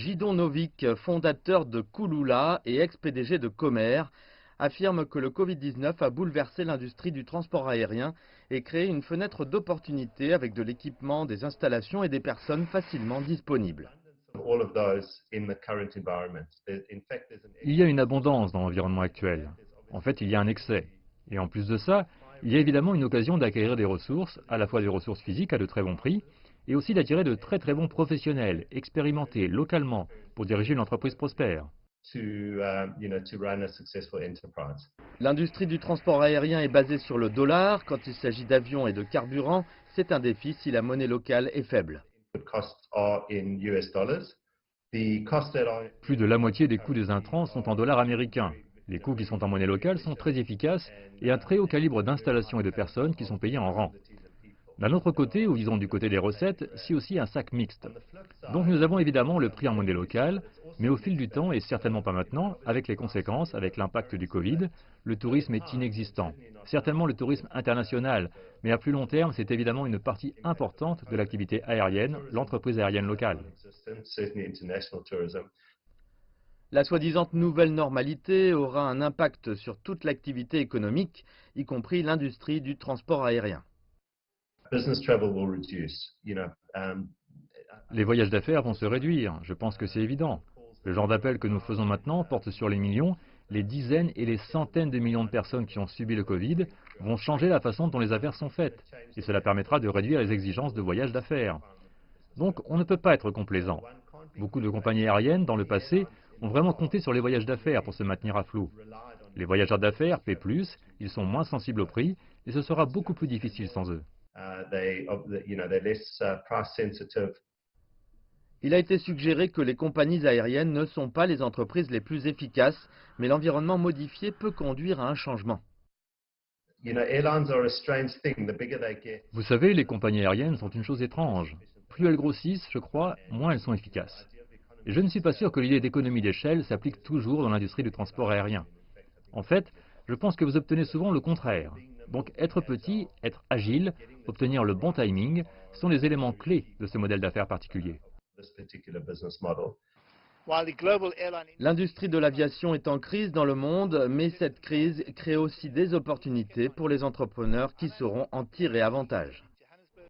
Gidon Novik, fondateur de Kulula et ex-PDG de Comer, affirme que le Covid-19 a bouleversé l'industrie du transport aérien et créé une fenêtre d'opportunité avec de l'équipement, des installations et des personnes facilement disponibles. Il y a une abondance dans l'environnement actuel. En fait, il y a un excès. Et en plus de ça, il y a évidemment une occasion d'acquérir des ressources, à la fois des ressources physiques à de très bons prix, et aussi d'attirer de très très bons professionnels, expérimentés localement, pour diriger une entreprise prospère. L'industrie du transport aérien est basée sur le dollar. Quand il s'agit d'avions et de carburant, c'est un défi si la monnaie locale est faible. Plus de la moitié des coûts des intrants sont en dollars américains. Les coûts qui sont en monnaie locale sont très efficaces et un très haut calibre d'installations et de personnes qui sont payées en rang. D'un autre côté, ou disons du côté des recettes, c'est aussi un sac mixte. Donc nous avons évidemment le prix en monnaie locale, mais au fil du temps, et certainement pas maintenant, avec les conséquences, avec l'impact du Covid, le tourisme est inexistant. Certainement le tourisme international, mais à plus long terme, c'est évidemment une partie importante de l'activité aérienne, l'entreprise aérienne locale. La soi-disant nouvelle normalité aura un impact sur toute l'activité économique, y compris l'industrie du transport aérien. Les voyages d'affaires vont se réduire, je pense que c'est évident. Le genre d'appel que nous faisons maintenant porte sur les millions, les dizaines et les centaines de millions de personnes qui ont subi le Covid vont changer la façon dont les affaires sont faites, et cela permettra de réduire les exigences de voyage d'affaires. Donc on ne peut pas être complaisant. Beaucoup de compagnies aériennes, dans le passé, ont vraiment compté sur les voyages d'affaires pour se maintenir à flot. Les voyageurs d'affaires paient plus, ils sont moins sensibles au prix, et ce sera beaucoup plus difficile sans eux. Il a été suggéré que les compagnies aériennes ne sont pas les entreprises les plus efficaces, mais l'environnement modifié peut conduire à un changement. Vous savez, les compagnies aériennes sont une chose étrange. Plus elles grossissent, je crois, moins elles sont efficaces. Et je ne suis pas sûr que l'idée d'économie d'échelle s'applique toujours dans l'industrie du transport aérien. En fait, je pense que vous obtenez souvent le contraire. Donc être petit, être agile, obtenir le bon timing sont les éléments clés de ce modèle d'affaires particulier. L'industrie de l'aviation est en crise dans le monde, mais cette crise crée aussi des opportunités pour les entrepreneurs qui sauront en tirer avantage.